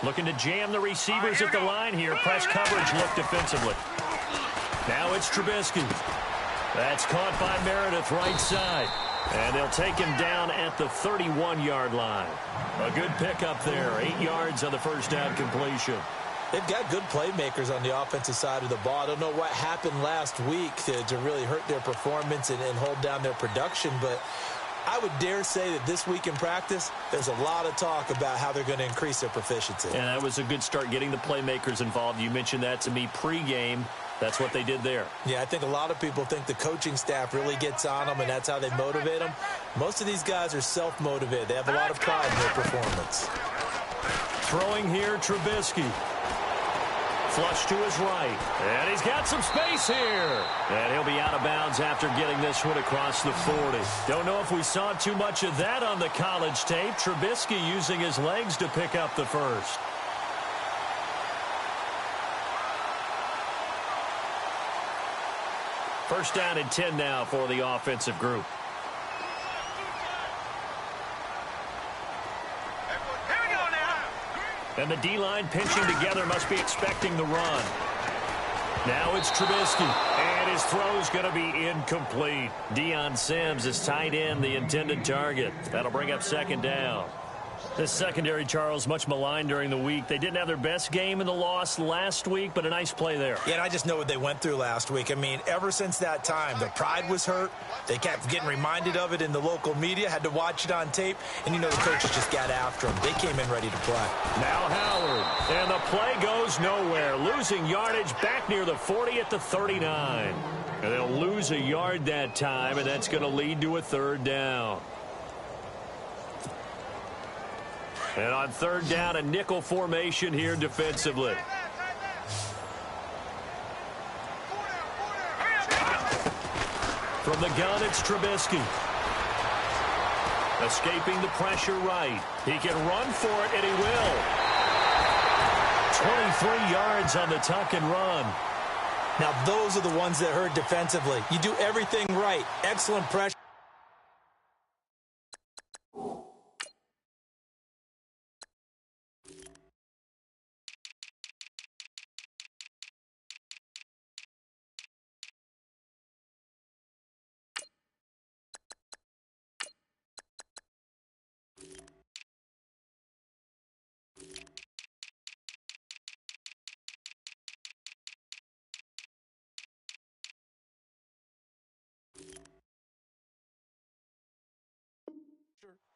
Looking to jam the receivers at the line here. Press coverage look defensively. Now it's Trubisky. That's caught by Meredith right side. And they'll take him down at the 31-yard line. A good pickup there. 8 yards on the first down completion. They've got good playmakers on the offensive side of the ball. I don't know what happened last week to really hurt their performance and hold down their production, but I would dare say that this week in practice, there's a lot of talk about how they're going to increase their proficiency. And that was a good start getting the playmakers involved. You mentioned that to me pregame. That's what they did there. Yeah, I think a lot of people think the coaching staff really gets on them, and that's how they motivate them. Most of these guys are self-motivated. They have a lot of pride in their performance. Throwing here, Trubisky. Flush to his right. And he's got some space here. And he'll be out of bounds after getting this one across the 40. Don't know if we saw too much of that on the college tape. Trubisky using his legs to pick up the first. First down and 10 now for the offensive group. And the D-line pinching together must be expecting the run. Now it's Trubisky. And his throw's going to be incomplete. Deion Sims is tied in the intended target. That'll bring up second down. This secondary, Charles, much maligned during the week. They didn't have their best game in the loss last week, but a nice play there. Yeah, and I just know what they went through last week. I mean, ever since that time, their pride was hurt. They kept getting reminded of it in the local media, had to watch it on tape, and you know the coaches just got after them. They came in ready to play. Now Howard, and the play goes nowhere. Losing yardage back near the 40 at the 39. And they'll lose a yard that time, and that's going to lead to a third down. And on third down, a nickel formation here defensively. From the gun, it's Trubisky. Escaping the pressure right. He can run for it, and he will. 23 yards on the tuck and run. Now, those are the ones that hurt defensively. You do everything right. Excellent pressure.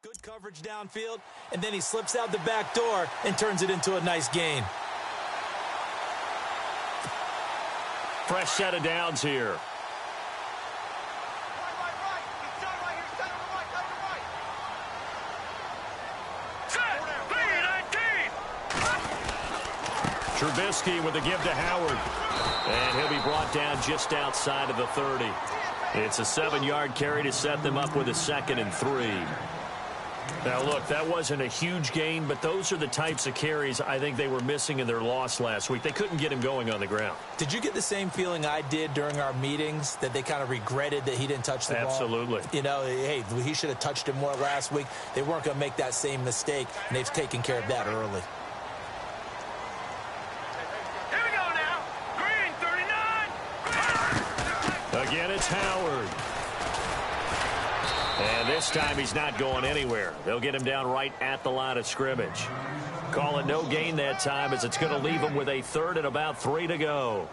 Good coverage downfield, and then he slips out the back door and turns it into a nice gain. Fresh set of downs here. Trubisky with a give to Howard. And he'll be brought down just outside of the 30. It's a 7-yard carry to set them up with a 2nd and 3. Now, look, that wasn't a huge gain, but those are the types of carries I think they were missing in their loss last week. They couldn't get him going on the ground. Did you get the same feeling I did during our meetings, that they kind of regretted that he didn't touch the ball? Absolutely. You know, hey, he should have touched it more last week. They weren't going to make that same mistake, and they've taken care of that early. Here we go now. Green, 39. Again, it's Howard. And this time he's not going anywhere. They'll get him down right at the line of scrimmage. Call it no gain that time, as it's going to leave him with a 3rd and about 3 to go.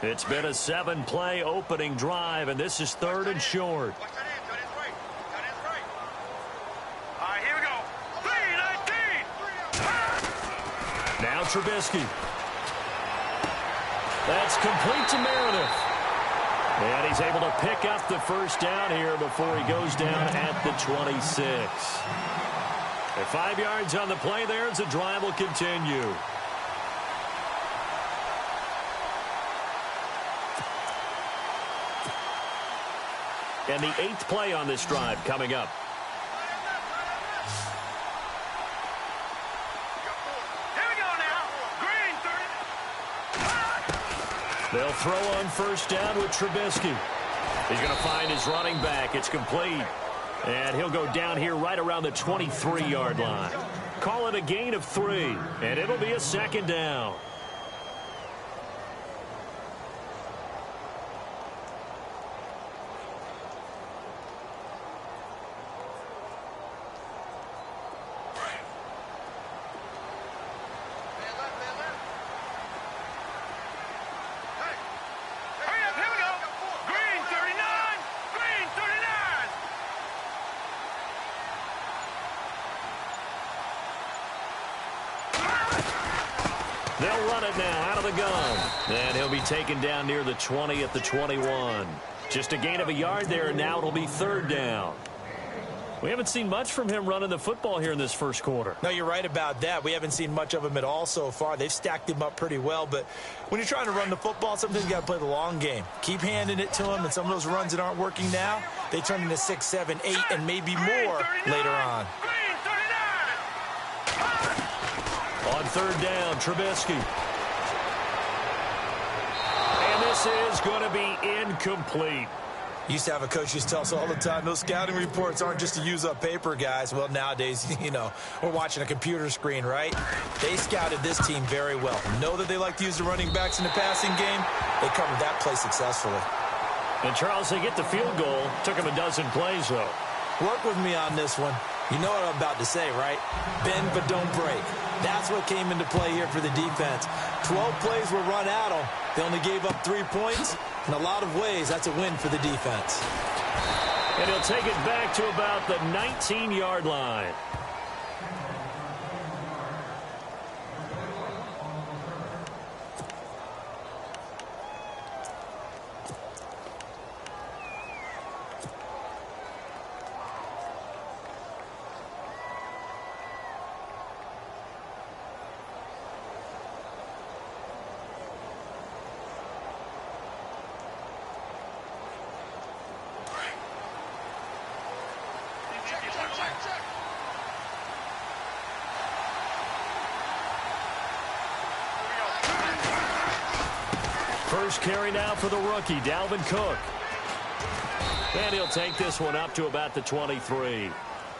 It's been a 7-play opening drive, and this is 3rd and short. Now Trubisky. That's complete to Meredith. And he's able to pick up the first down here before he goes down at the 26. And 5 yards on the play there as the drive will continue. And the 8th play on this drive coming up. They'll throw on first down with Trubisky. He's going to find his running back. It's complete. And he'll go down here right around the 23-yard line. Call it a gain of 3, and it'll be a second down. They'll run it now out of the gun. And he'll be taken down near the 20 at the 21. Just a gain of a yard there, and now it'll be third down. We haven't seen much from him running the football here in this first quarter. No, you're right about that. We haven't seen much of him at all so far. They've stacked him up pretty well, but when you're trying to run the football, sometimes you got to play the long game. Keep handing it to him, and some of those runs that aren't working now, they turn into 6, 7, 8, and maybe more later on. On third down, Trubisky. And this is going to be incomplete. Used to have a coach used to tell us all the time, those scouting reports aren't just to use up paper, guys. Well, nowadays, we're watching a computer screen, right? They scouted this team very well. Know that they like to use the running backs in the passing game. They covered that play successfully. And, Charles, they get the field goal. Took them a dozen plays, though. Work with me on this one. You know what I'm about to say, right? Bend but don't break. That's what came into play here for the defense. 12 plays were run at them. They only gave up 3 points. In a lot of ways, that's a win for the defense. And he'll take it back to about the 19-yard line. First carry now for the rookie, Dalvin Cook. And he'll take this one up to about the 23.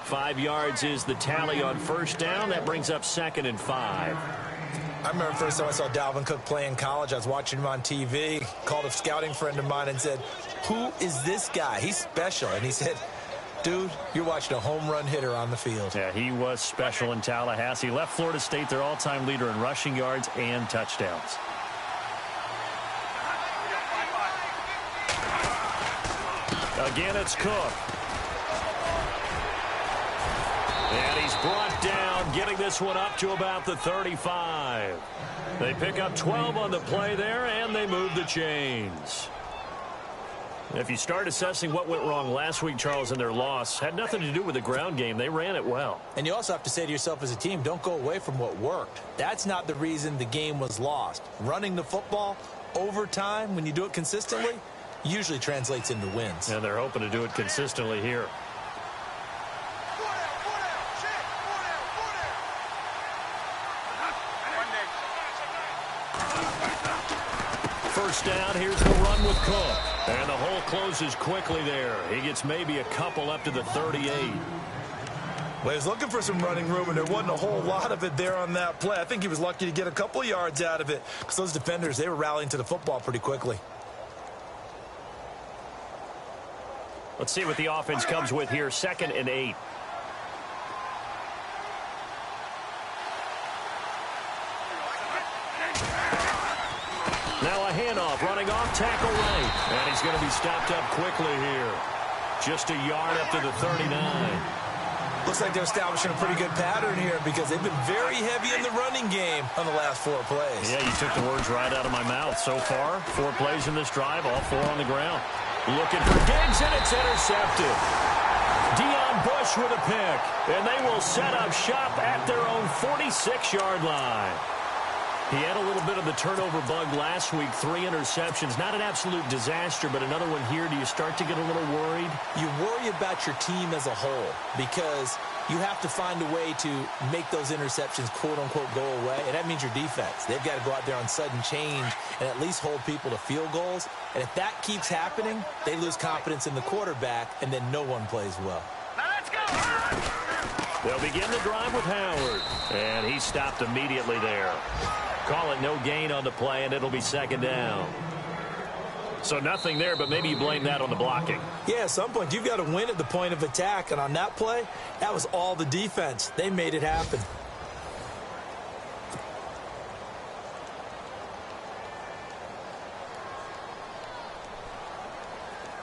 5 yards is the tally on first down. That brings up 2nd and 5. I remember the first time I saw Dalvin Cook play in college. I was watching him on TV. Called a scouting friend of mine and said, "Who is this guy? He's special." And he said, "Dude, you're watching a home run hitter on the field." Yeah, he was special in Tallahassee. Left Florida State their all-time leader in rushing yards and touchdowns. Again, it's Cook. And he's brought down, getting this one up to about the 35. They pick up 12 on the play there, and they move the chains. If you start assessing what went wrong last week, Charles, in their loss, had nothing to do with the ground game. They ran it well. And you also have to say to yourself as a team, don't go away from what worked. That's not the reason the game was lost. Running the football over time, when you do it consistently, usually translates into wins. And they're hoping to do it consistently here. First down, here's the run with Cook. And the hole closes quickly there. He gets maybe a couple up to the 38. Well, he was looking for some running room, and there wasn't a whole lot of it there on that play. I think he was lucky to get a couple of yards out of it because those defenders, they were rallying to the football pretty quickly. Let's see what the offense comes with here. 2nd and 8. Now a handoff, running off, tackle right. And he's going to be stopped up quickly here. Just a yard up to the 39. Looks like they're establishing a pretty good pattern here because they've been very heavy in the running game on the last 4 plays. Yeah, you took the words right out of my mouth. So far, 4 plays in this drive, all 4 on the ground. Looking for Diggs, and it's intercepted. Deion Bush with a pick, and they will set up shop at their own 46-yard line. He had a little bit of the turnover bug last week, 3 interceptions. Not an absolute disaster, but another one here. Do you start to get a little worried? You worry about your team as a whole because you have to find a way to make those interceptions, quote-unquote, go away, and that means your defense. They've got to go out there on sudden change and at least hold people to field goals. And if that keeps happening, they lose confidence in the quarterback, and then no one plays well. Now let's go! They'll begin the drive with Howard, and he stopped immediately there. Call it no gain on the play, and it'll be second down. So nothing there, but maybe you blame that on the blocking. Yeah, at some point, you've got to win at the point of attack, and on that play, that was all the defense. They made it happen.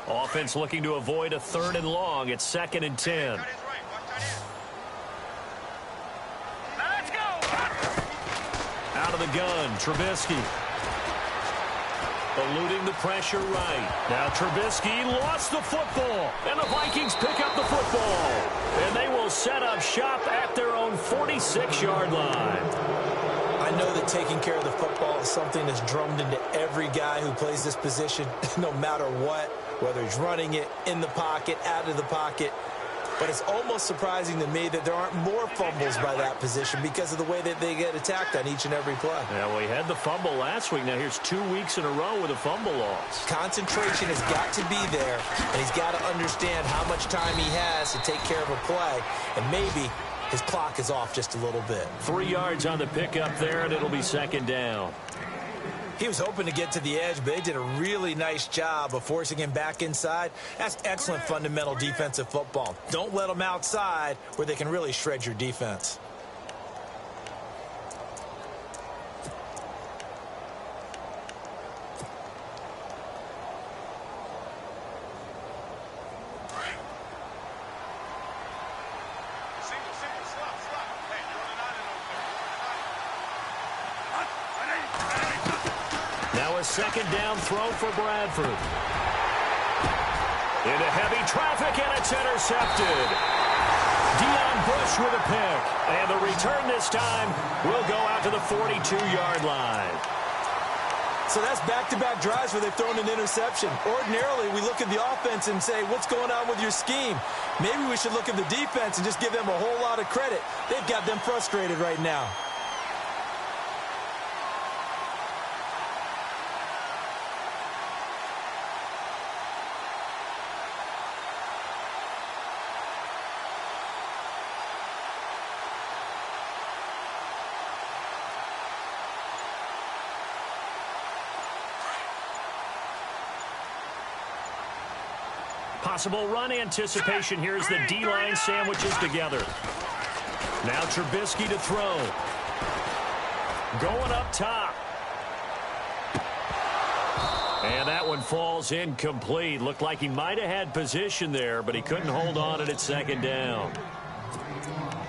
Offense looking to avoid a 3rd and long. It's 2nd and 10. Let's go! Out of the gun, Trubisky. Eluding the pressure right. Now Trubisky lost the football. And the Vikings pick up the football. And they will set up shop at their own 46-yard line. I know that taking care of the football is something that's drummed into every guy who plays this position, no matter what, whether he's running it, in the pocket, out of the pocket. But it's almost surprising to me that there aren't more fumbles by that position because of the way that they get attacked on each and every play. Yeah, we had the fumble last week. Now here's 2 weeks in a row with a fumble loss. Concentration has got to be there, and he's got to understand how much time he has to take care of a play, and maybe his clock is off just a little bit. 3 yards on the pickup there, and it'll be second down. He was hoping to get to the edge, but they did a really nice job of forcing him back inside. That's excellent fundamental defensive football. Don't let them outside where they can really shred your defense. A second down throw for Bradford. Into heavy traffic, and it's intercepted. Deion Bush with a pick. And the return this time will go out to the 42-yard line. So that's back-to-back drives where they've thrown an interception. Ordinarily, we look at the offense and say, what's going on with your scheme? Maybe we should look at the defense and just give them a whole lot of credit. They've got them frustrated right now. Possible run anticipation here as the D-line sandwiches together. Now Trubisky to throw. Going up top. And that one falls incomplete. Looked like he might have had position there, but he couldn't hold on at second down.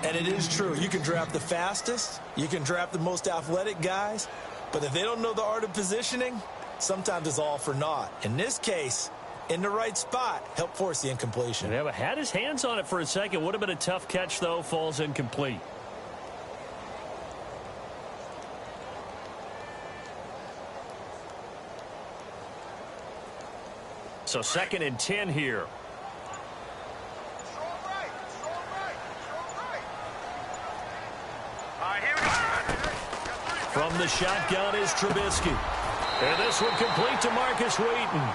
And it is true. You can draft the fastest. You can draft the most athletic guys. But if they don't know the art of positioning, sometimes it's all for naught. In this case, in the right spot, help force the incompletion. Yeah, but had his hands on it for a second. Would have been a tough catch, though. Falls incomplete. So 2nd and 10 here. From the shotgun is Trubisky. And this one complete to Marcus Wheaton.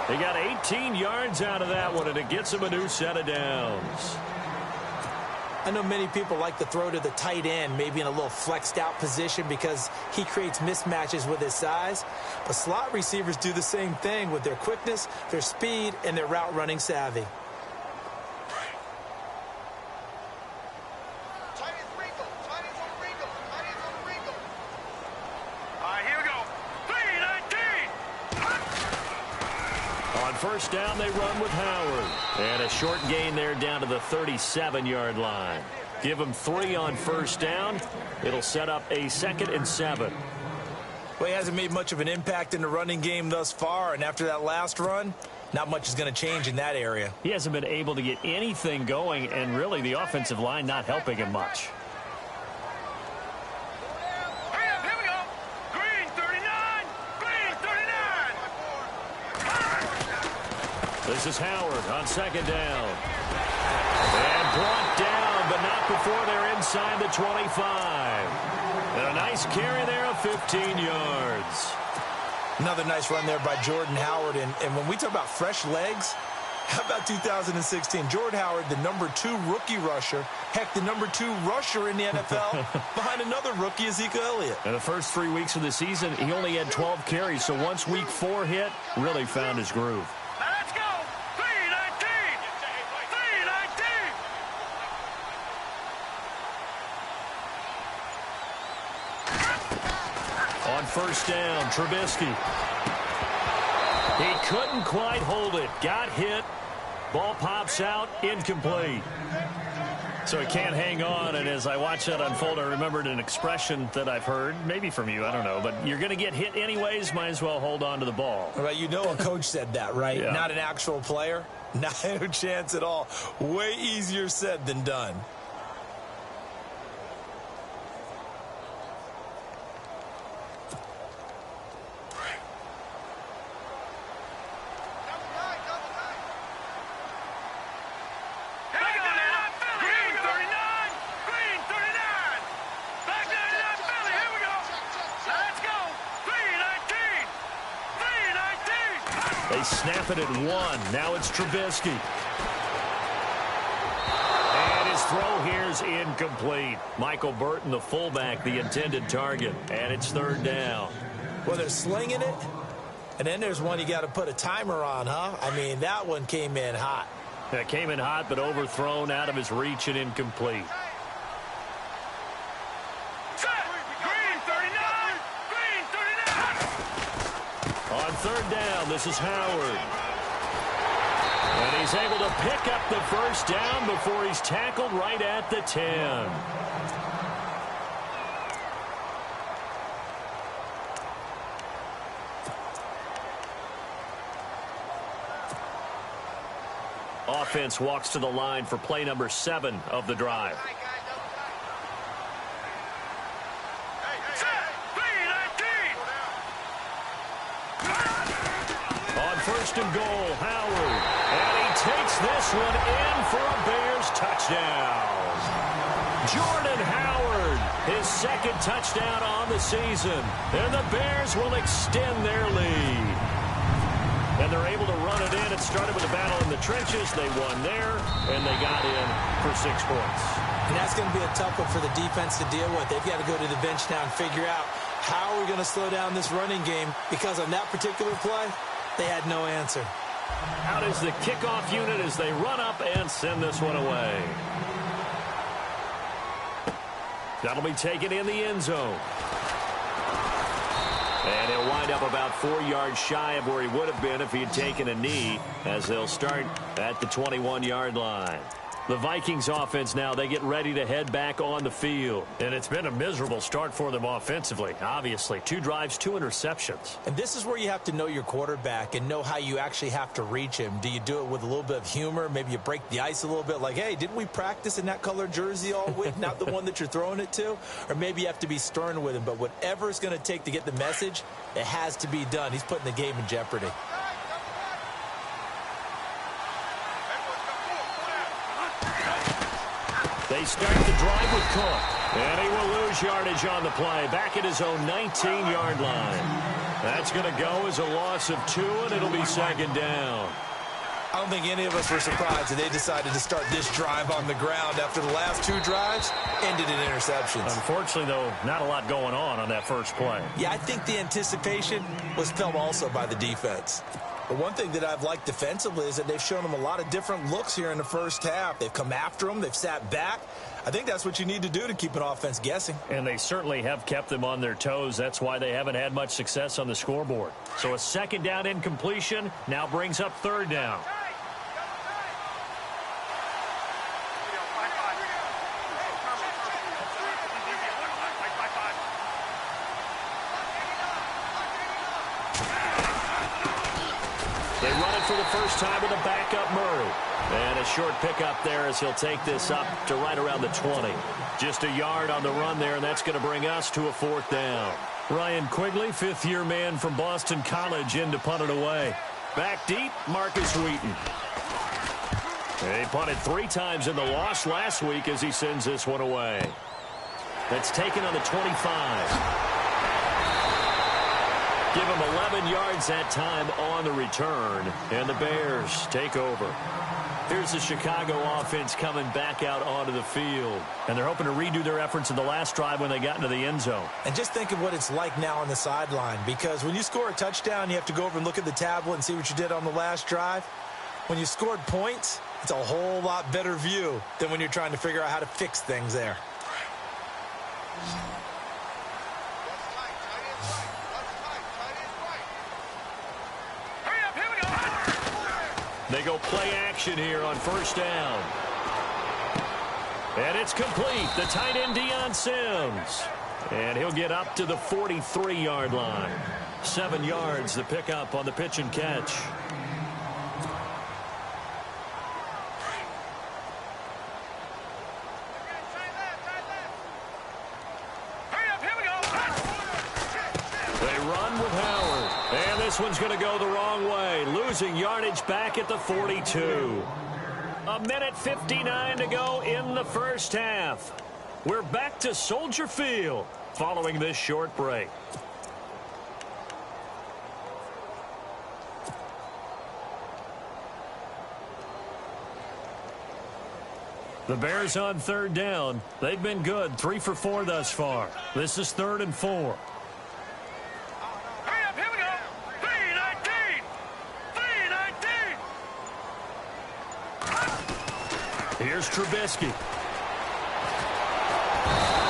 They got 18 yards out of that one, and it gets them a new set of downs. I know many people like to throw to the tight end, maybe in a little flexed out position because he creates mismatches with his size. But slot receivers do the same thing with their quickness, their speed, and their route running savvy. First down, they run with Howard. And a short gain there down to the 37-yard line. Give them 3 on first down. It'll set up a 2nd and 7. Well, he hasn't made much of an impact in the running game thus far, and after that last run, not much is going to change in that area. He hasn't been able to get anything going, and really the offensive line not helping him much. This is Howard on second down. And brought down, before they're inside the 25. And a nice carry there of 15 yards. Another nice run there by Jordan Howard. And when we talk about fresh legs, how about 2016? Jordan Howard, the number 2 rookie rusher. Heck, the number 2 rusher in the NFL behind another rookie, Ezekiel Elliott. In the first 3 weeks of the season, he only had 12 carries. So once week 4 hit, really found his groove. Let's go. 319. 319. On first down, Trubisky. He couldn't quite hold it. Got hit. Ball pops out. Incomplete. So he can't hang on. And as I watch that unfold, I remembered an expression that I've heard, maybe from you, I don't know. But you're going to get hit anyways. Might as well hold on to the ball. Well, you know a coach said that, right? Yeah. Not an actual player. Not a chance at all. Way easier said than done. They snap it at 1. Now it's Trubisky. And his throw here's incomplete. Michael Burton, the fullback, the intended target. And it's third down. Well, they're slinging it. And then there's one you got to put a timer on, huh? I mean, that one came in hot. That came in hot, but overthrown out of his reach and incomplete. On third down, this is Howard. And he's able to pick up the first down before he's tackled right at the 10. Offense walks to the line for play number 7 of the drive. First and goal, Howard. And he takes this one in for a Bears touchdown. Jordan Howard, his second touchdown on the season. And the Bears will extend their lead. And they're able to run it in. It started with a battle in the trenches. They won there, and they got in for 6 points. And that's going to be a tough one for the defense to deal with. They've got to go to the bench now and figure out how are we going to slow down this running game, because on that particular play, they had no answer. Out is the kickoff unit as they run up and send this one away. That'll be taken in the end zone. And he'll wind up about 4 yards shy of where he would have been if he had taken a knee, as they'll start at the 21-yard line. The Vikings offense now, they get ready to head back on the field. And it's been a miserable start for them offensively, obviously. 2 drives, 2 interceptions. And this is where you have to know your quarterback and know how you actually have to reach him. Do you do it with a little bit of humor? Maybe you break the ice a little bit, like, hey, didn't we practice in that color jersey all week? Not the one that you're throwing it to? Or maybe you have to be stern with him. But whatever it's going to take to get the message, it has to be done. He's putting the game in jeopardy. They start the drive with Cook. And he will lose yardage on the play. Back at his own 19-yard line. That's going to go as a loss of 2, and it'll be second down. I don't think any of us were surprised that they decided to start this drive on the ground after the last 2 drives ended in interceptions. Unfortunately, though, not a lot going on that first play. Yeah, I think the anticipation was felt also by the defense. But one thing that I've liked defensively is that they've shown them a lot of different looks here in the first half. They've come after them. They've sat back. I think that's what you need to do to keep an offense guessing. And they certainly have kept them on their toes. That's why they haven't had much success on the scoreboard. So a second down incompletion now brings up third down. They run it for the first time with a backup Murray. And a short pickup there as he'll take this up to right around the 20. Just a yard on the run there, and that's going to bring us to a 4th down. Ryan Quigley, 5th-year man from Boston College, in to punt it away. Back deep, Marcus Wheaton. He punted 3 times in the loss last week as he sends this one away. That's taken on the 25. Give him 11 yards that time on the return, and the Bears take over. Here's the Chicago offense coming back out onto the field. And they're hoping to redo their efforts in the last drive when they got into the end zone. And just think of what it's like now on the sideline, because when you score a touchdown, you have to go over and look at the tablet and see what you did on the last drive. When you scored points, it's a whole lot better view than when you're trying to figure out how to fix things there. They go play action here on first down. And it's complete. The tight end, Deion Sims. And he'll get up to the 43-yard line. 7 yards, the pickup on the pitch and catch. This one's going to go the wrong way. Losing yardage back at the 42. A minute 59 to go in the first half. We're back to Soldier Field following this short break. The Bears on third down. They've been good. 3 for 4 thus far. This is 3rd and 4. Here's Trubisky.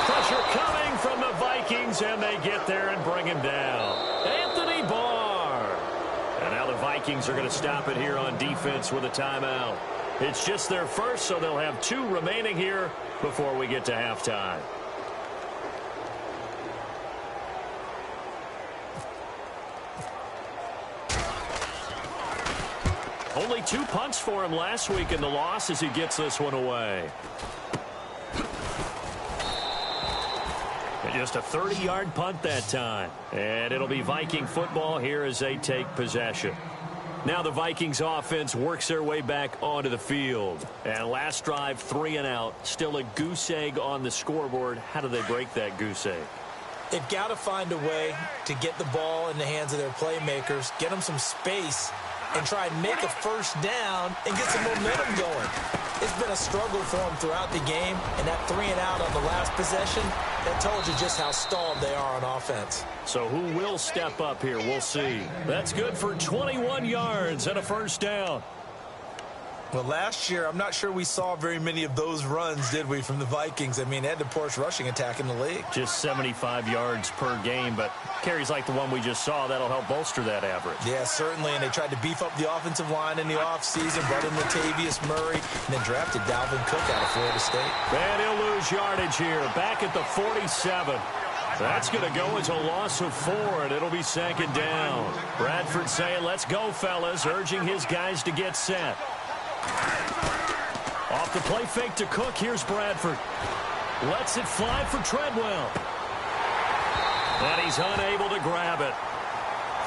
Pressure coming from the Vikings, and they get there and bring him down. Anthony Barr. And now the Vikings are going to stop it here on defense with a timeout. It's just their first, so they'll have 2 remaining here before we get to halftime. Only 2 punts for him last week in the loss as he gets this one away. And just a 30-yard punt that time. And it'll be Viking football here as they take possession. Now the Vikings offense works their way back onto the field. And last drive, 3 and out. Still a goose egg on the scoreboard. How do they break that goose egg? They've got to find a way to get the ball in the hands of their playmakers, get them some space, and try and make a first down and get some momentum going. It's been a struggle for them throughout the game, and that 3 and out on the last possession, that told you just how stalled they are on offense. So who will step up here? We'll see. That's good for 21 yards and a first down. Well, last year, I'm not sure we saw very many of those runs, did we, from the Vikings? I mean, they had the poorest rushing attack in the league. Just 75 yards per game, but carries like the one we just saw, that'll help bolster that average. Yeah, certainly, and they tried to beef up the offensive line in the offseason, brought in Latavius Murray, and then drafted Dalvin Cook out of Florida State. And he'll lose yardage here, back at the 47. That's going to go as a loss of 4, and it'll be 2nd down. Bradford saying, let's go, fellas, urging his guys to get set. Off the play fake to Cook. Here's Bradford. Lets it fly for Treadwell. And he's unable to grab it.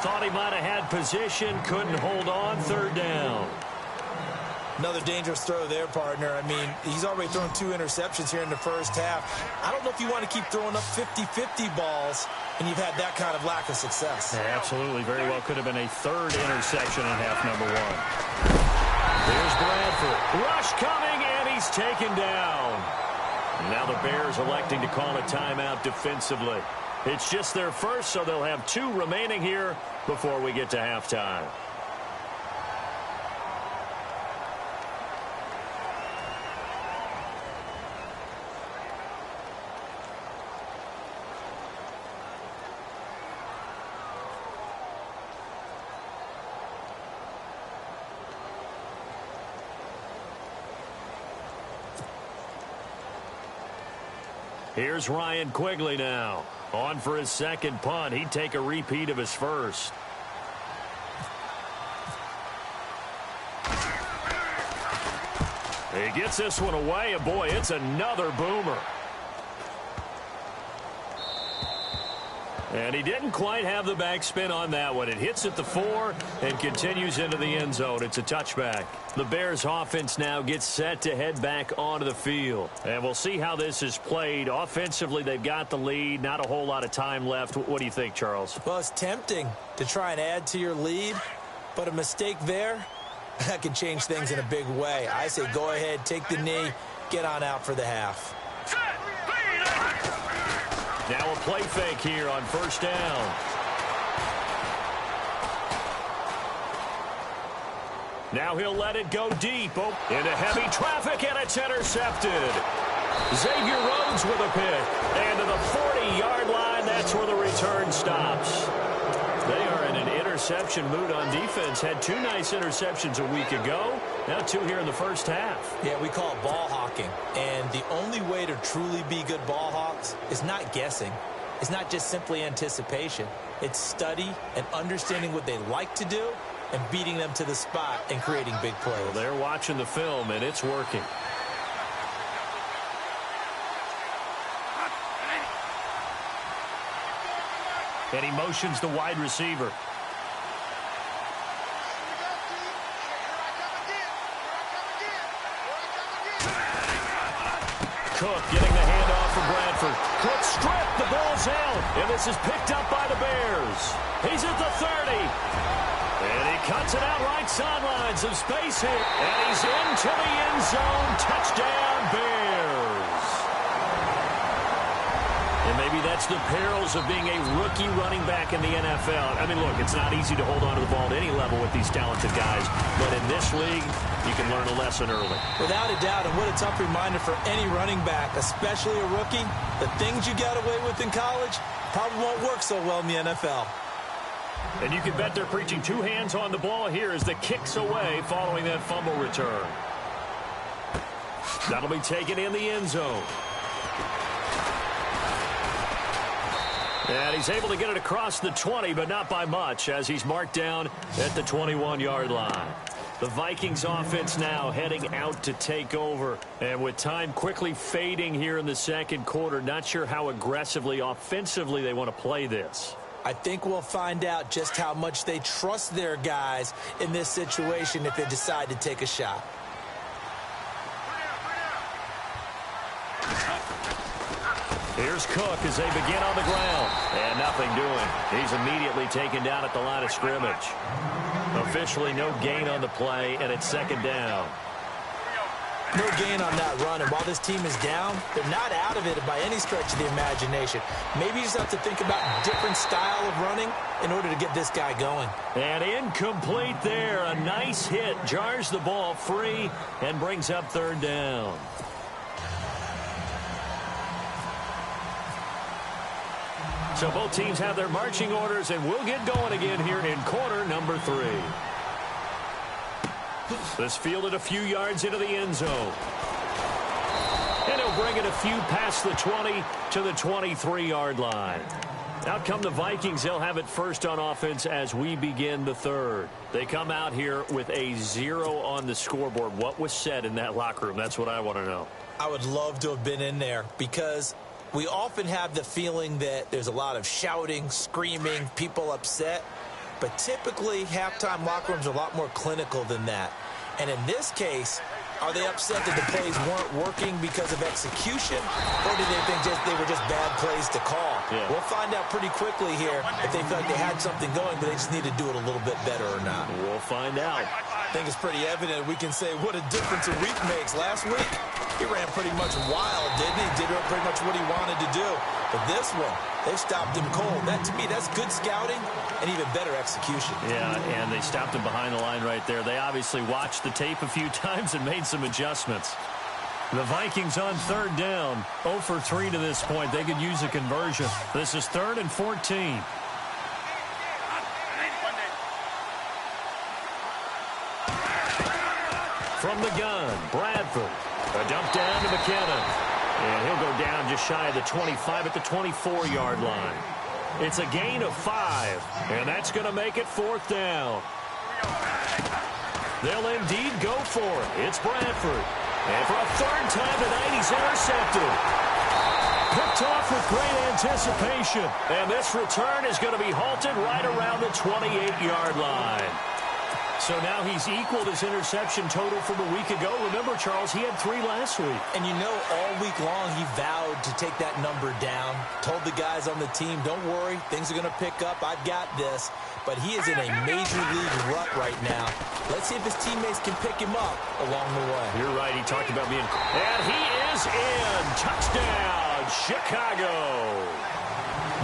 Thought he might have had position. Couldn't hold on. 3rd down. Another dangerous throw there, partner. I mean, he's already thrown 2 interceptions here in the first half. I don't know if you want to keep throwing up 50-50 balls and you've had that kind of lack of success. Yeah, absolutely. Very well could have been a 3rd interception in half number 1. Here's Bradford. Rush coming, and he's taken down. Now the Bears electing to call a timeout defensively. It's just their first, so they'll have 2 remaining here before we get to halftime. Here's Ryan Quigley now. On for his 2nd punt. He'd take a repeat of his first. He gets this one away, and boy, it's another boomer. And he didn't quite have the backspin on that one. It hits at the 4 and continues into the end zone. It's a touchback. The Bears offense now gets set to head back onto the field. And we'll see how this is played. Offensively, they've got the lead. Not a whole lot of time left. What do you think, Charles? Well, it's tempting to try and add to your lead, but a mistake there, that can change things in a big way. I say go ahead, take the knee, get on out for the half. Now a play fake here on first down. Now he'll let it go deep. Oh, into heavy traffic, and it's intercepted. Xavier Rhodes with a pick. And to the 40-yard line, that's where the return stops. They are in an interception mood on defense. Had 2 nice interceptions a week ago. Now 2 here in the first half. Yeah, we call it ball hawking. And the only way to truly be good ball hawks is not guessing. It's not just simply anticipation. It's study and understanding what they like to do and beating them to the spot and creating big plays. Well, they're watching the film, and it's working. And he motions the wide receiver. Cook getting the handoff for Bradford. Cook stripped. The ball's out. And this is picked up by the Bears. He's at the 30. And he cuts it out right sideline. Some space here. And he's into the end zone. Touchdown, Bears. And maybe that's the perils of being a rookie running back in the NFL. I mean, look, it's not easy to hold on to the ball at any level with these talented guys. But in this league, you can learn a lesson early. Without a doubt, and what a tough reminder for any running back, especially a rookie. The things you got away with in college probably won't work so well in the NFL. And you can bet they're preaching 2 hands on the ball here as the kick's away following that fumble return. That'll be taken in the end zone. And he's able to get it across the 20, but not by much, as he's marked down at the 21-yard line. The Vikings offense now heading out to take over. And with time quickly fading here in the second quarter, not sure how aggressively, offensively they want to play this. I think we'll find out just how much they trust their guys in this situation if they decide to take a shot. Here's Cook as they begin on the ground. And nothing doing. He's immediately taken down at the line of scrimmage. Officially no gain on the play, and it's second down. No gain on that run, and while this team is down, they're not out of it by any stretch of the imagination. Maybe you just have to think about a different style of running in order to get this guy going. And incomplete there. A nice hit. Jars the ball free and brings up third down. So both teams have their marching orders, and we'll get going again here in quarter number 3. This fielded a few yards into the end zone. And he'll bring it a few past the 20 to the 23-yard line. Out come the Vikings. They'll have it first on offense as we begin the third. They come out here with a 0 on the scoreboard. What was said in that locker room? That's what I want to know. I would love to have been in there because we often have the feeling that there's a lot of shouting, screaming, people upset. But typically, halftime locker rooms are a lot more clinical than that. And in this case, are they upset that the plays weren't working because of execution? Or do they think they were just bad plays to call? Yeah. We'll find out pretty quickly here if they feel like they had something going, but they just need to do it a little bit better or not. We'll find out. I think it's pretty evident. We can say what a difference a week makes. Last week, he ran pretty much wild, didn't he? Did pretty much what he wanted to do. But this one, they stopped him cold. That, to me, that's good scouting and even better execution. Yeah, and they stopped him behind the line right there. They obviously watched the tape a few times and made some adjustments. The Vikings on third down, 0 for 3 to this point. They could use a conversion. This is 3rd and 14. From the gun, Bradford. A dump down to McKinnon. And he'll go down just shy of the 25 at the 24-yard line. It's a gain of 5, and that's going to make it 4th down. They'll indeed go for it. It's Bradford. And for a 3rd time tonight, he's intercepted. Picked Picked off with great anticipation. And this return is going to be halted right around the 28-yard line. So now he's equaled his interception total from a week ago. Remember, Charles, he had 3 last week. And you know, all week long he vowed to take that number down. Told the guys on the team, don't worry, things are going to pick up. I've got this. But he is in a major league rut right now. Let's see if his teammates can pick him up along the way. You're right. He talked about being... And he is in. Touchdown, Chicago.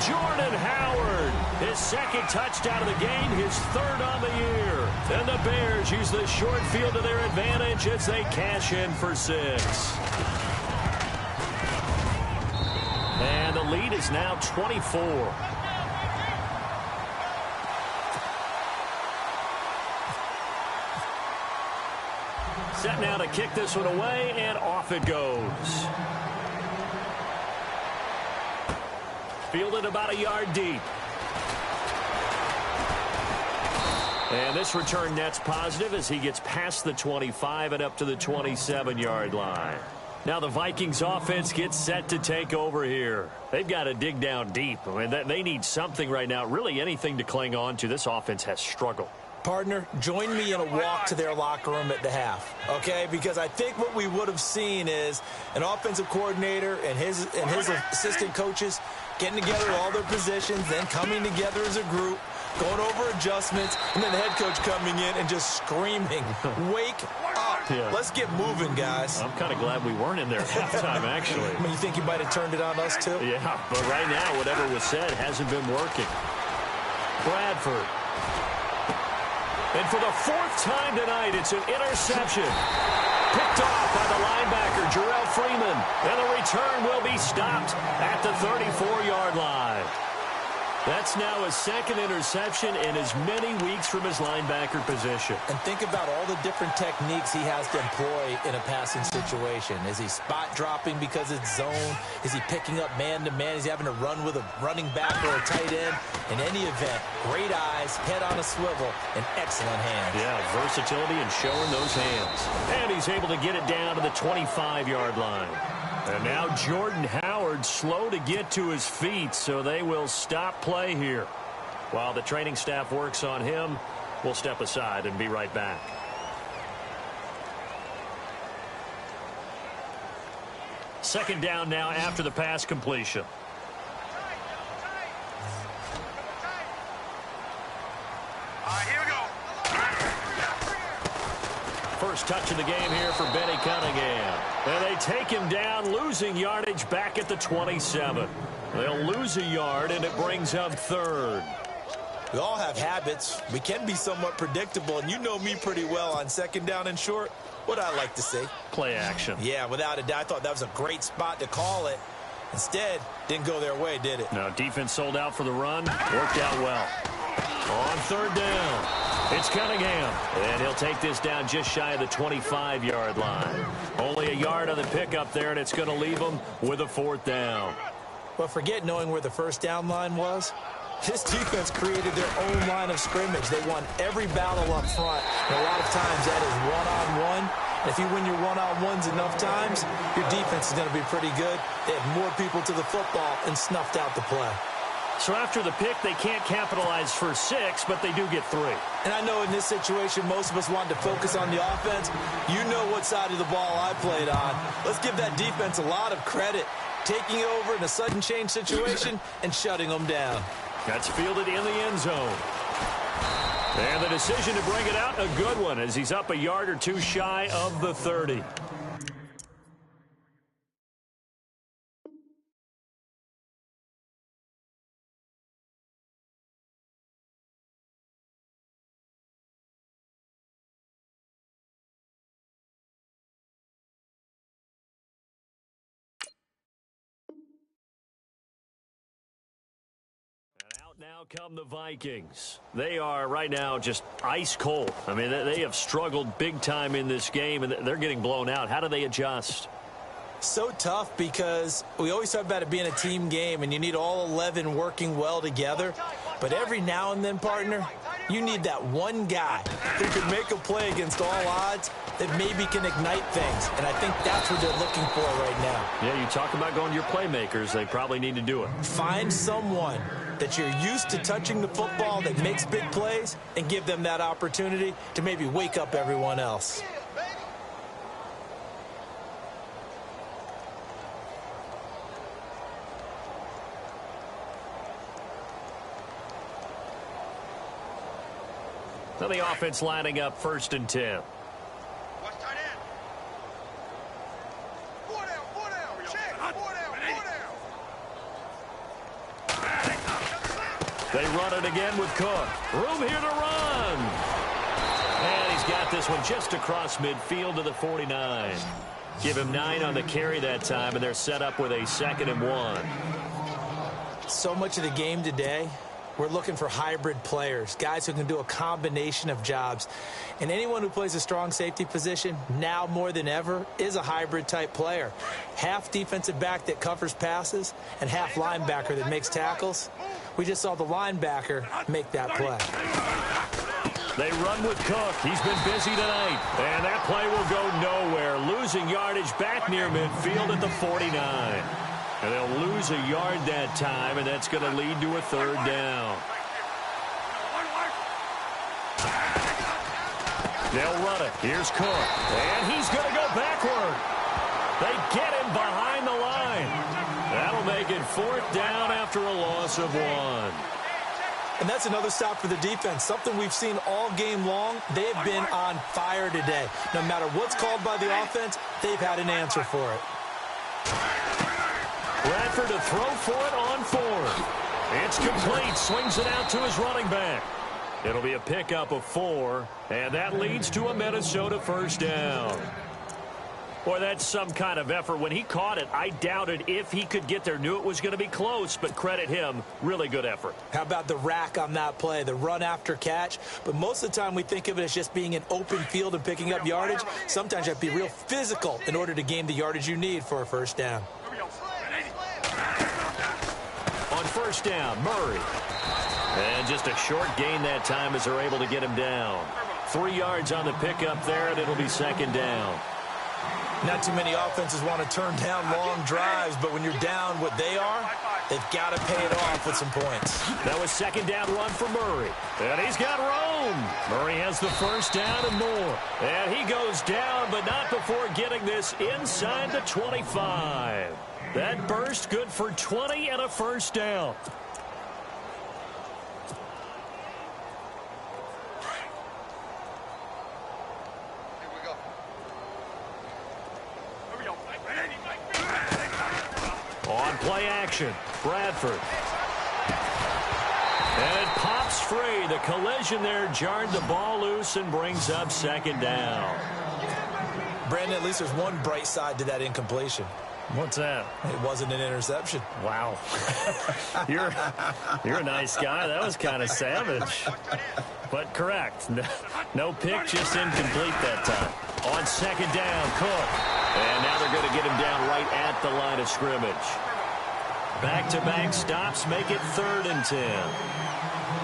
Jordan Howard, his 2nd touchdown of the game, his 3rd on the year. And the Bears use the short field to their advantage as they cash in for 6. And the lead is now 24. Set now to kick this one away, and off it goes. Fielded about a yard deep. And this return net's positive as he gets past the 25 and up to the 27-yard line. Now the Vikings offense gets set to take over here. They've got to dig down deep. I mean, they need something right now, really anything to cling on to. This offense has struggled. Partner, join me in a walk to their locker room at the half, okay? Because I think what we would have seen is an offensive coordinator and his assistant coaches getting together all their positions, then coming together as a group, going over adjustments, and then the head coach coming in and just screaming, wake up. Yeah. Let's get moving, guys. I'm kind of glad we weren't in there at halftime, actually. I mean, you think he might have turned it on us, too? Yeah, but right now, whatever was said hasn't been working. Bradford. And for the 4th time tonight, it's an interception. Picked off by the linebacker, Jarrell Freeman. And the return will be stopped at the 34-yard line. That's now his 2nd interception in as many weeks from his linebacker position. And think about all the different techniques he has to employ in a passing situation. Is he spot dropping because it's zone? Is he picking up man-to-man? Is he having to run with a running back or a tight end? In any event, great eyes, head on a swivel, and excellent hands. Yeah, versatility and showing those hands. And he's able to get it down to the 25-yard line. And now Jordan Howard slow to get to his feet, so they will stop play here. While the training staff works on him, we'll step aside and be right back. Second down now after the pass completion. Here we go. First touch of the game here for Benny Cunningham. And they take him down, losing yardage back at the 27. They'll lose a yard, and it brings up 3rd. We all have habits. We can be somewhat predictable, and you know me pretty well on 2nd down and short. What I like to say? Play action. Yeah, without a doubt. I thought that was a great spot to call it. Instead, didn't go their way, did it? No, defense sold out for the run. Worked out well. On 3rd down, it's Cunningham. And he'll take this down just shy of the 25-yard line. Only a yard on the pickup there, and it's going to leave him with a 4th down. Well, forget knowing where the first down line was. This defense created their own line of scrimmage. They won every battle up front. And a lot of times that is one-on-one. And if you win your one-on-ones enough times, your defense is going to be pretty good. They have more people to the football and snuffed out the play. So after the pick, they can't capitalize for 6, but they do get 3. And I know in this situation, most of us wanted to focus on the offense. You know what side of the ball I played on. Let's give that defense a lot of credit. Taking over in a sudden change situation and shutting them down. That's fielded in the end zone. And the decision to bring it out, a good one, as he's up a yard or two shy of the 30. Now come the Vikings. They are right now just ice cold. I mean, they have struggled big time in this game, and they're getting blown out. How do they adjust? So tough because we always talk about it being a team game, and you need all 11 working well together. But every now and then, partner, You need that one guy who can make a play against all odds that maybe can ignite things, and I think that's what they're looking for right now. Yeah, you talk about going to your playmakers. They probably need to do it. Find someone that you're used to touching the football that makes big plays and give them that opportunity to maybe wake up everyone else. So the offense lining up 1st and 10. Watch tight end. 4 down, 4 down. Check. 4 down, 4 down. They run it again with Cook. Room here to run. And he's got this one just across midfield to the 49. Give him 9 on the carry that time, and they're set up with a 2nd and 1. So much of the game today, we're looking for hybrid players, guys who can do a combination of jobs. And anyone who plays a strong safety position, now more than ever, is a hybrid-type player. Half defensive back that covers passes and half linebacker that makes tackles. We just saw the linebacker make that play. They run with Cook. He's been busy tonight. And that play will go nowhere. Losing yardage back near midfield at the 49. And they'll lose a yard that time, and that's going to lead to a 3rd down. They'll run it. Here's Cook. And he's going to go backward. They get him behind the line. That'll make it 4th down after a loss of 1. And that's another stop for the defense, something we've seen all game long. They've been on fire today. No matter what's called by the offense, they've had an answer for it. Bradford to throw for it on 4th. It's complete. Swings it out to his running back. It'll be a pickup of 4, and that leads to a Minnesota 1st down. Boy, that's some kind of effort. When he caught it, I doubted if he could get there. Knew it was going to be close, but credit him. Really good effort. How about the rack on that play, the run after catch? But most of the time we think of it as just being an open field and picking up yardage. Sometimes you have to be real physical in order to gain the yardage you need for a 1st down. On 1st down, Murray. And just a short gain that time as they're able to get him down. 3 yards on the pickup there, and it'll be 2nd down. Not too many offenses want to turn down long drives, but when you're down what they are, they've got to pay it off with some points. That was 2nd down run for Murray. And he's got room. Murray has the 1st down and more. And he goes down, but not before getting this inside the 25. That burst good for 20 and a 1st down. On play action, Bradford. And it pops free. The collision there jarred the ball loose and brings up 2nd down. Brandon, at least there's one bright side to that incompletion. What's that? It wasn't an interception. Wow. You're a nice guy. That was kind of savage. But correct. No pick, just incomplete that time. On 2nd down, Cook. And now they're going to get him down right at the line of scrimmage. Back-to-back stops make it 3rd and 10.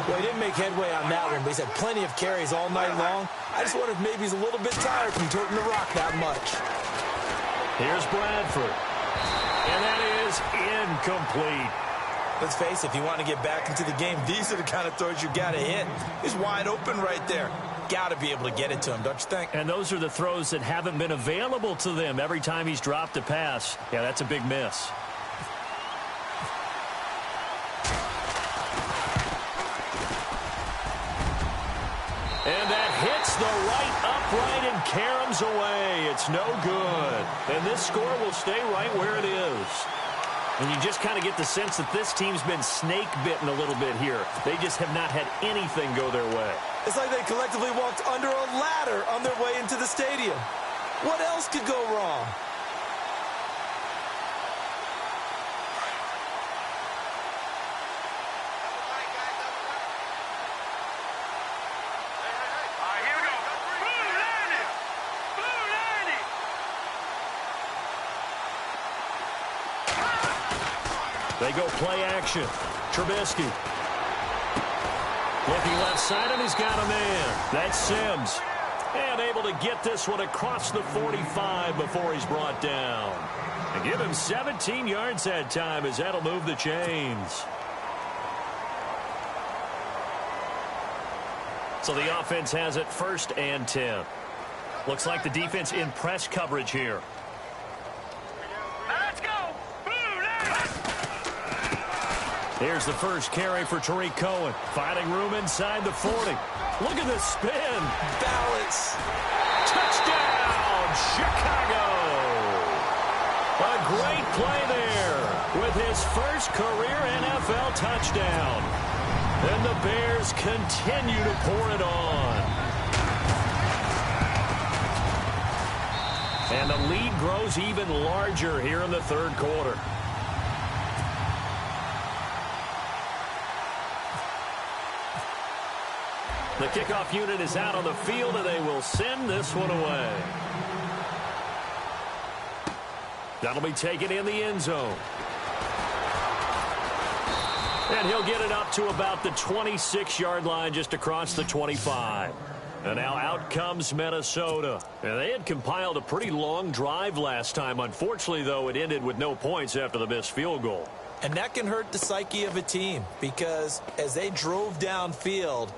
Well, he didn't make headway on that one, but he's had plenty of carries all night long. I just wonder if maybe he's a little bit tired from toting the rock that much. Here's Bradford. And that is incomplete. Let's face it, if you want to get back into the game, these are the kind of throws you got to hit. He's wide open right there. Got to be able to get it to him, don't you think? And those are the throws that haven't been available to them every time he's dropped a pass. Yeah, that's a big miss. And that hits the right upright and caroms away. It's no good. And this score will stay right where it is. And you just kind of get the sense that this team's been snake-bitten a little bit here. They just have not had anything go their way. It's like they collectively walked under a ladder on their way into the stadium. What else could go wrong? They go play action. Trubisky. Looking left side, and he's got a man. That's Sims. And able to get this one across the 45 before he's brought down. And give him 17 yards that time as that'll move the chains. So the offense has it 1st and 10. Looks like the defense in press coverage here. Let's go. Here's the first carry for Tariq Cohen. Finding room inside the 40. Look at this spin. Balance. Touchdown, Chicago. A great play there with his first career NFL touchdown. And the Bears continue to pour it on. And the lead grows even larger here in the 3rd quarter. The kickoff unit is out on the field, and they will send this one away. That'll be taken in the end zone. And he'll get it up to about the 26-yard line, just across the 25. And now out comes Minnesota. And they had compiled a pretty long drive last time. Unfortunately, though, it ended with no points after the missed field goal. And that can hurt the psyche of a team because as they drove downfield,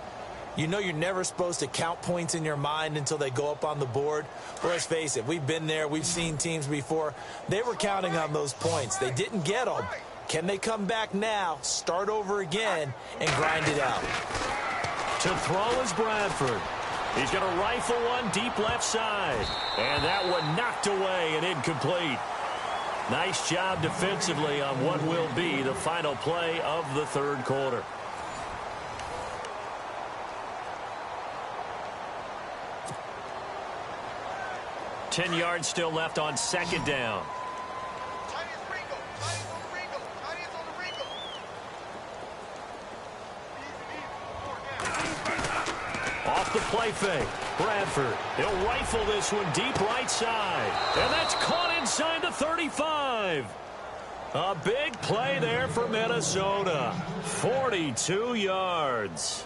you know you're never supposed to count points in your mind until they go up on the board. Well, let's face it, we've been there. We've seen teams before. They were counting on those points. They didn't get them. Can they come back now, start over again, and grind it out? To throw is Bradford. He's going to rifle one deep left side. And that one knocked away and incomplete. Nice job defensively on what will be the final play of the 3rd quarter. Ten yards still left on 2nd down. Off the play fake. Bradford. He'll rifle this one deep right side. And that's caught inside the 35. A big play there for Minnesota. 42 yards.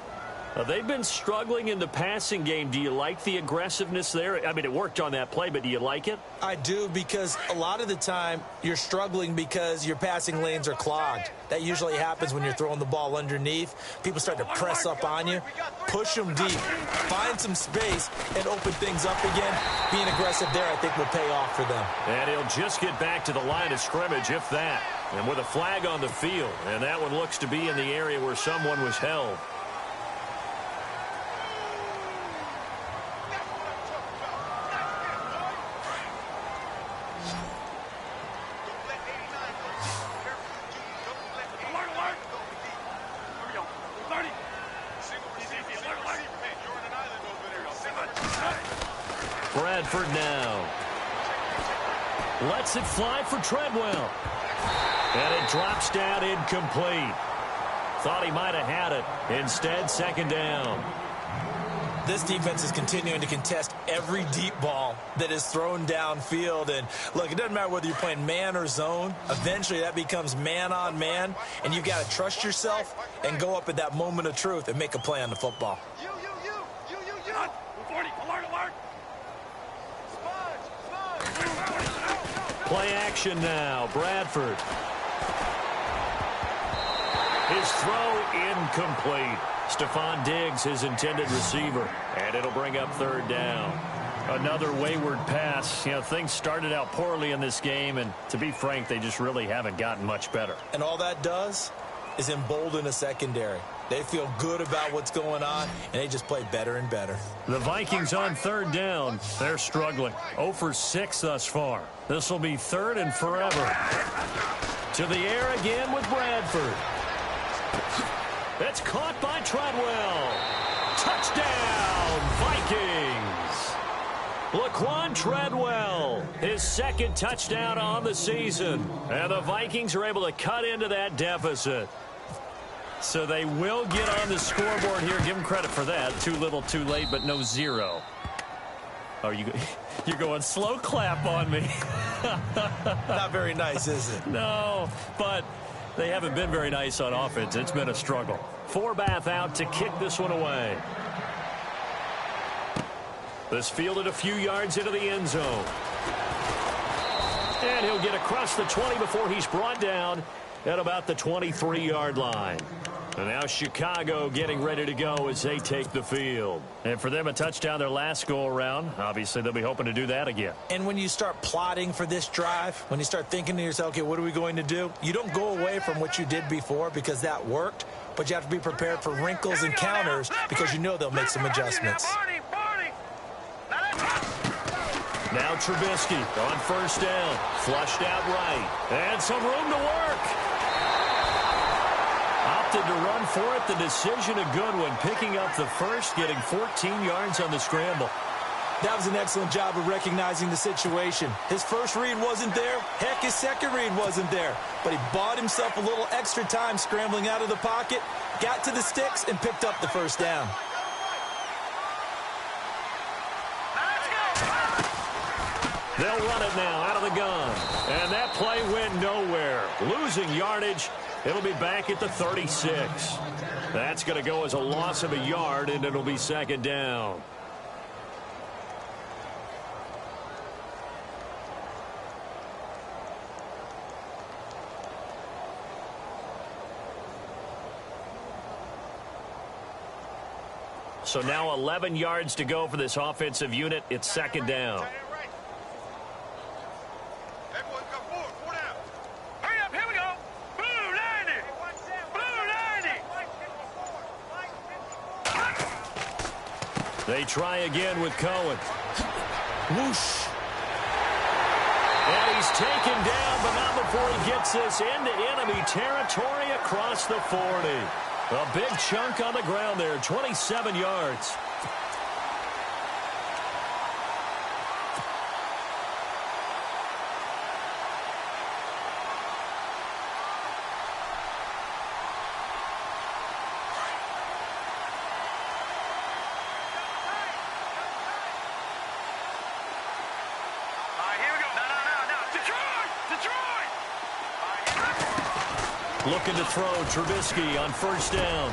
They've been struggling in the passing game. Do you like the aggressiveness there? I mean, it worked on that play, but do you like it? I do, because a lot of the time you're struggling because your passing lanes are clogged. That usually happens when you're throwing the ball underneath. People start to press up on you. Push them deep. Find some space and open things up again. Being aggressive there, I think, will pay off for them. And he'll just get back to the line of scrimmage, if that. And with a flag on the field. And that one looks to be in the area where someone was held. Bradford now. Lets it fly for Treadwell. And it drops down incomplete. Thought he might have had it. Instead, 2nd down. This defense is continuing to contest every deep ball that is thrown downfield. And, look, it doesn't matter whether you're playing man or zone. Eventually, that becomes man on man. And you've got to trust yourself and go up at that moment of truth and make a play on the football. You. 40, alert, alert. Play action now. Bradford. His throw incomplete. Stephon Diggs, his intended receiver. And it'll bring up 3rd down. Another wayward pass. You know, things started out poorly in this game, and to be frank, they just really haven't gotten much better. And all that does is embolden a secondary. They feel good about what's going on, and they just play better and better. The Vikings on 3rd down. They're struggling. 0 for 6 thus far. This will be 3rd and forever. To the air again with Bradford. That's caught by Treadwell. Touchdown, Vikings. Laquan Treadwell, his 2nd touchdown on the season. And the Vikings are able to cut into that deficit. So they will get on the scoreboard here. Give them credit for that. Too little, too late, but no 0. Oh, you're going slow clap on me. Not very nice, is it? No, but they haven't been very nice on offense. It's been a struggle. Forbath out to kick this one away. This fielded a few yards into the end zone. And he'll get across the 20 before he's brought down at about the 23-yard line. And now Chicago getting ready to go as they take the field. And for them, a touchdown their last go-around. Obviously, they'll be hoping to do that again. And when you start plotting for this drive, when you start thinking to yourself, okay, what are we going to do? You don't go away from what you did before because that worked, but you have to be prepared for wrinkles and counters because you know they'll make some adjustments. Now Trubisky on first down. Flushed out right. And some room to work. Opted to run for it. The decision a good one. Picking up the first, getting 14 yards on the scramble. That was an excellent job of recognizing the situation. His first read wasn't there. Heck, his second read wasn't there. But he bought himself a little extra time scrambling out of the pocket, got to the sticks, and picked up the first down. They'll run it now out of the gun. And that play went nowhere. Losing yardage. It'll be back at the 36. That's going to go as a loss of a yard, and it'll be second down. So now 11 yards to go for this offensive unit. It's second down. They try again with Cohen. Whoosh. And he's taken down, but not before he gets this into enemy territory across the 40. A big chunk on the ground there, 27 yards. Looking to throw Trubisky on first down.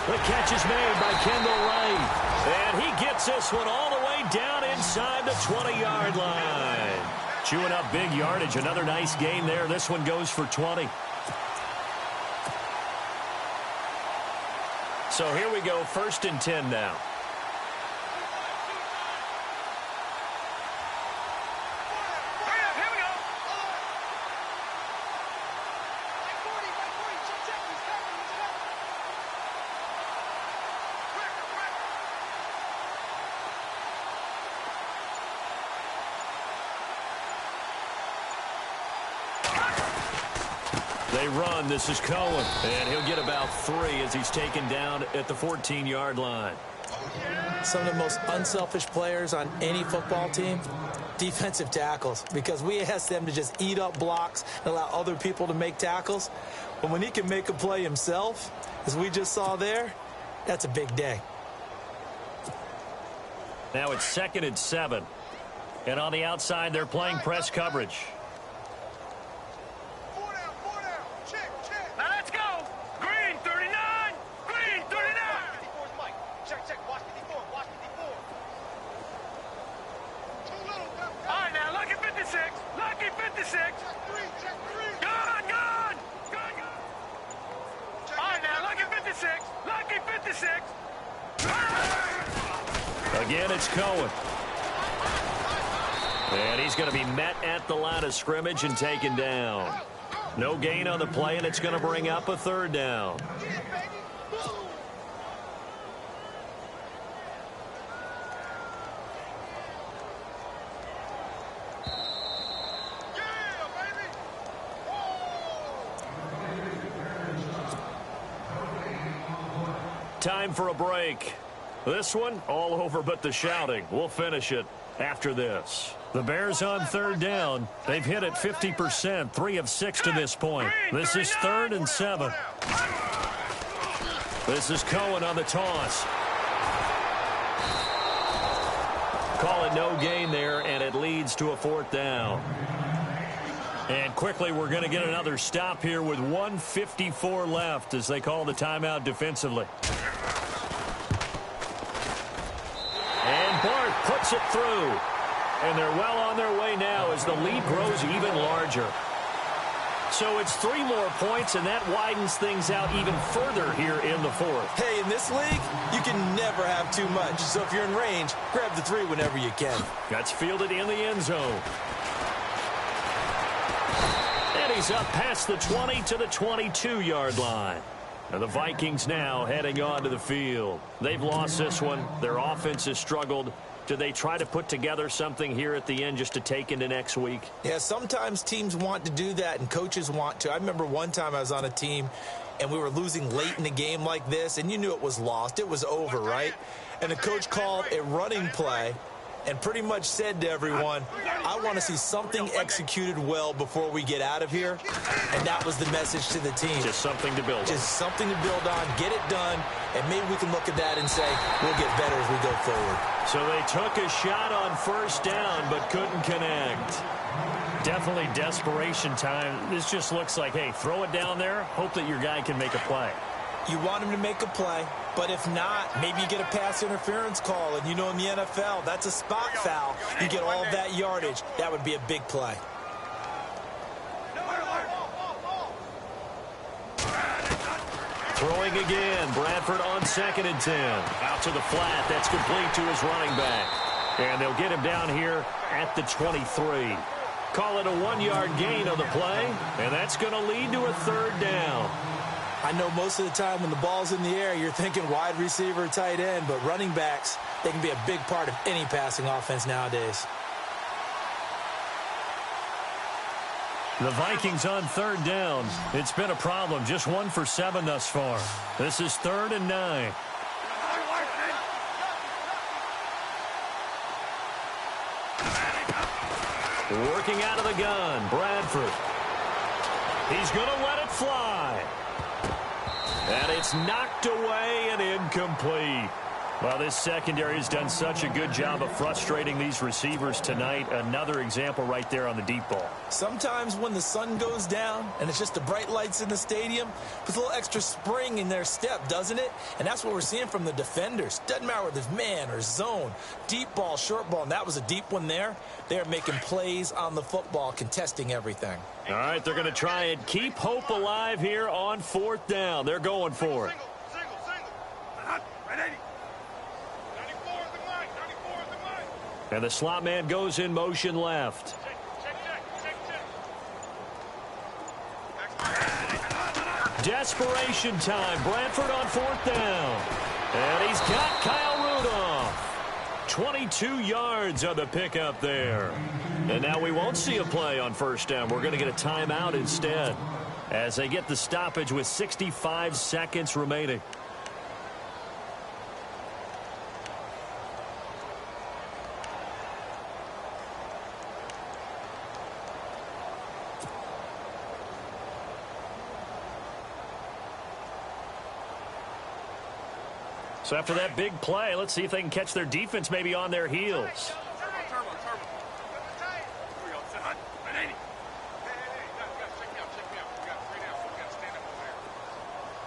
The catch is made by Kendall Wright. And he gets this one all the way down inside the 20-yard line. Chewing up big yardage. Another nice gain there. This one goes for 20. So here we go, 1st and 10 now. They run. This is Cohen. And he'll get about 3 as he's taken down at the 14-yard line. Some of the most unselfish players on any football team, defensive tackles, because we ask them to just eat up blocks and allow other people to make tackles. But when he can make a play himself, as we just saw there, that's a big day. Now it's 2nd and 7. And on the outside, they're playing press coverage. Again, it's Cohen. And he's going to be met at the line of scrimmage and taken down. No gain on the play, and it's going to bring up a 3rd down. Time for a break. This one, all over but the shouting. We'll finish it after this. The Bears on 3rd down. They've hit it 50%, 3 of 6 to this point. This is 3rd and 7. This is Cohen on the toss. Call it no gain there, and it leads to a 4th down. And quickly, we're going to get another stop here with 1:54 left as they call the timeout defensively. And Bart puts it through. And they're well on their way now as the lead grows even larger. So it's 3 more points, and that widens things out even further here in the fourth. Hey, in this league, you can never have too much. So if you're in range, grab the 3 whenever you can. That's fielded in the end zone. And he's up past the 20 to the 22-yard line. And the Vikings now heading onto the field. They've lost this one. Their offense has struggled. Do they try to put together something here at the end just to take into next week? Yeah, sometimes teams want to do that and coaches want to. I remember one time I was on a team and we were losing late in the game like this, and you knew it was lost. It was over, right? And the coach called a running play and pretty much said to everyone, I want to see something executed well before we get out of here. And that was the message to the team. Just something to build on. Just something to build on, get it done, and maybe we can look at that and say, we'll get better as we go forward. So they took a shot on first down but couldn't connect. Definitely desperation time. This just looks like, hey, throw it down there, hope that your guy can make a play. You want him to make a play, but if not, maybe you get a pass interference call, and you know in the NFL, that's a spot foul. You get all of that yardage. That would be a big play. Throwing again, Bradford on 2nd and 10. Out to the flat, that's complete to his running back. And they'll get him down here at the 23. Call it a 1-yard gain on the play, and that's going to lead to a 3rd down. I know most of the time when the ball's in the air, you're thinking wide receiver, tight end, but running backs, they can be a big part of any passing offense nowadays. The Vikings on 3rd down. It's been a problem. Just 1 for 7 thus far. This is 3rd and 9. Working out of the gun, Bradford. He's going to let it fly. And it's knocked away and incomplete. Well, this secondary has done such a good job of frustrating these receivers tonight. Another example right there on the deep ball. Sometimes when the sun goes down and it's just the bright lights in the stadium, puts a little extra spring in their step, doesn't it? And that's what we're seeing from the defenders. Doesn't matter whether it's man or zone, deep ball, short ball, and that was a deep one there. They're making plays on the football, contesting everything. All right, they're going to try and keep hope alive here on 4th down. They're going for it. And the slot man goes in motion left. Desperation time. Bradford on 4th down. And he's got Kyle Rudolph. 22 yards on the pickup there. And now we won't see a play on 1st down. We're going to get a timeout instead as they get the stoppage with 65 seconds remaining. So after that big play, let's see if they can catch their defense maybe on their heels.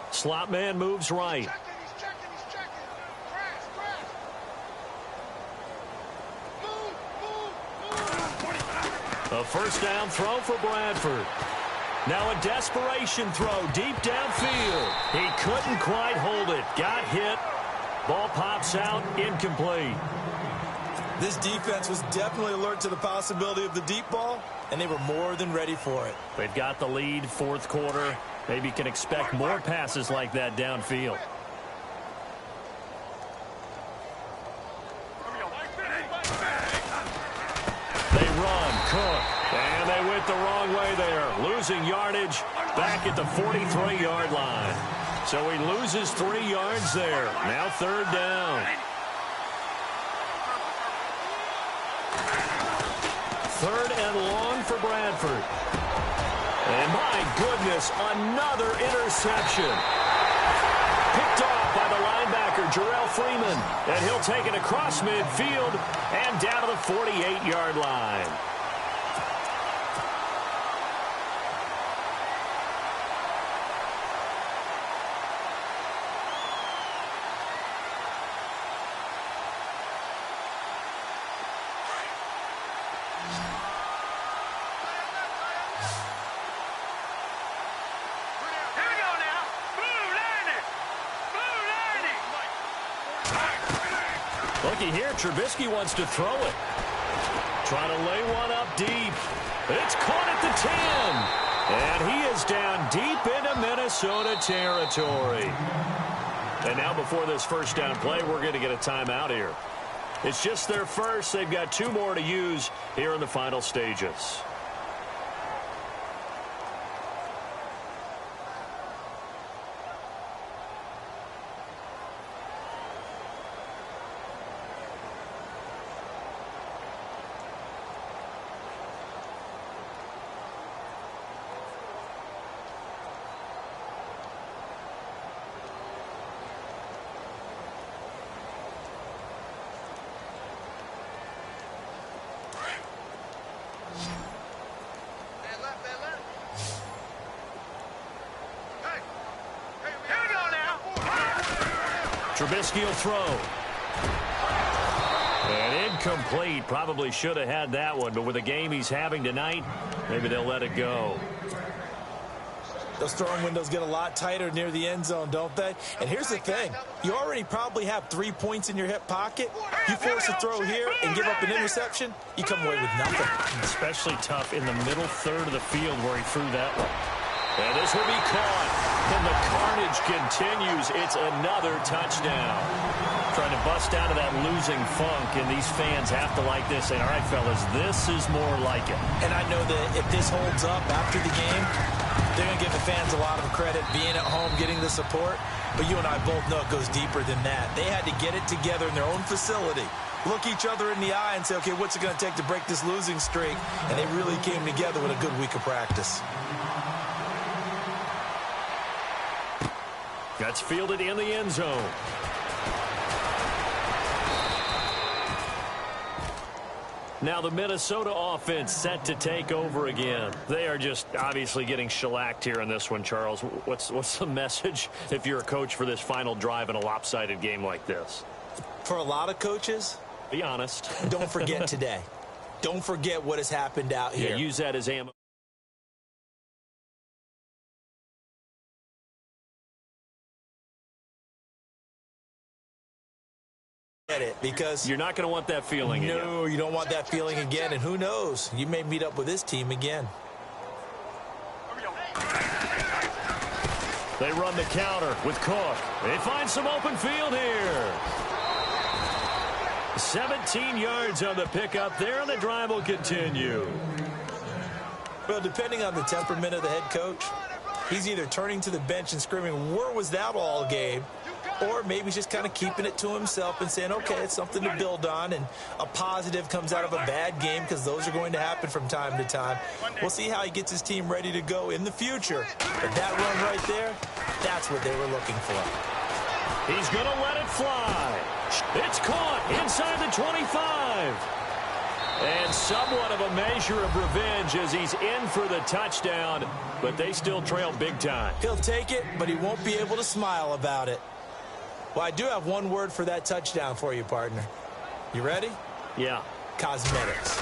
Slot man moves right. A 1st down throw for Bradford. Now a desperation throw deep downfield. He couldn't quite hold it. Got hit. Ball pops out, incomplete. This defense was definitely alert to the possibility of the deep ball, and they were more than ready for it. They've got the lead, 4th quarter. Maybe you can expect more passes like that downfield. They run, Cook, and they went the wrong way there. Losing yardage back at the 43-yard line. So he loses 3 yards there. Now 3rd down. 3rd and long for Bradford. And my goodness, another interception. Picked off by the linebacker, Jarrell Freeman. And he'll take it across midfield and down to the 48-yard line. Looky here, Trubisky wants to throw it. Trying to lay one up deep. It's caught at the 10. And he is down deep into Minnesota territory. And now before this first down play, we're going to get a timeout here. It's just their first. They've got 2 more to use here in the final stages. Trubisky will throw. And incomplete. Probably should have had that one, but with the game he's having tonight, maybe they'll let it go. Those throwing windows get a lot tighter near the end zone, don't they? And here's the thing. You already probably have 3 points in your hip pocket. You force a throw here and give up an interception, you come away with nothing. Especially tough in the middle third of the field where he threw that one. And this will be caught. And the carnage continues. It's another touchdown. Trying to bust out of that losing funk, and these fans have to like this. And, all right, fellas, this is more like it. And I know that if this holds up after the game, they're going to give the fans a lot of credit being at home, getting the support. But you and I both know it goes deeper than that. They had to get it together in their own facility, look each other in the eye and say, okay, what's it going to take to break this losing streak? And they really came together with a good week of practice. That's fielded in the end zone. Now the Minnesota offense set to take over again. They are just obviously getting shellacked here in this one, Charles. What's the message if you're a coach for this final drive in a lopsided game like this? For a lot of coaches, be honest. Don't forget today. Don't forget what has happened out here. Yeah, use that as ammo. Because you're not going to want that feeling again. No, you don't want that feeling again. And who knows? You may meet up with this team again. They run the counter with Cook. They find some open field here. 17 yards on the pickup there, and the drive will continue. Well, depending on the temperament of the head coach, he's either turning to the bench and screaming, where was that all game? Or maybe he's just kind of keeping it to himself and saying, okay, it's something to build on, and a positive comes out of a bad game because those are going to happen from time to time. We'll see how he gets his team ready to go in the future. But that run right there, that's what they were looking for. He's going to let it fly. It's caught inside the 25. And somewhat of a measure of revenge as he's in for the touchdown, but they still trail big time. He'll take it, but he won't be able to smile about it. Well, I do have one word for that touchdown for you, partner. You ready? Yeah. Cosmetics.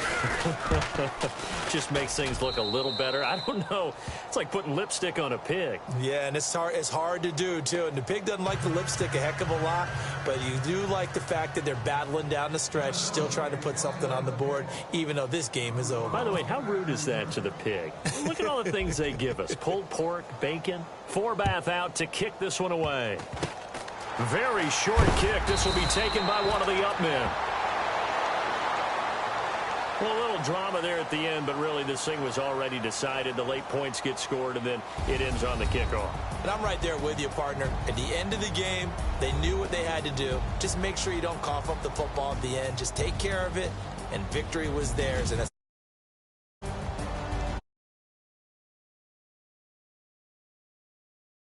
Just makes things look a little better. I don't know. It's like putting lipstick on a pig. Yeah, and it's hard to do, too. And the pig doesn't like the lipstick a heck of a lot, but you do like the fact that they're battling down the stretch, still trying to put something on the board, even though this game is over. By the way, how rude is that to the pig? Look at all the things they give us. Pulled pork, bacon. Forbath out to kick this one away. Very short kick. This will be taken by one of the up men. Well, a little drama there at the end, but really this thing was already decided. The late points get scored, and then it ends on the kickoff. And I'm right there with you, partner. At the end of the game, they knew what they had to do. Just make sure you don't cough up the football at the end. Just take care of it, and victory was theirs. And that's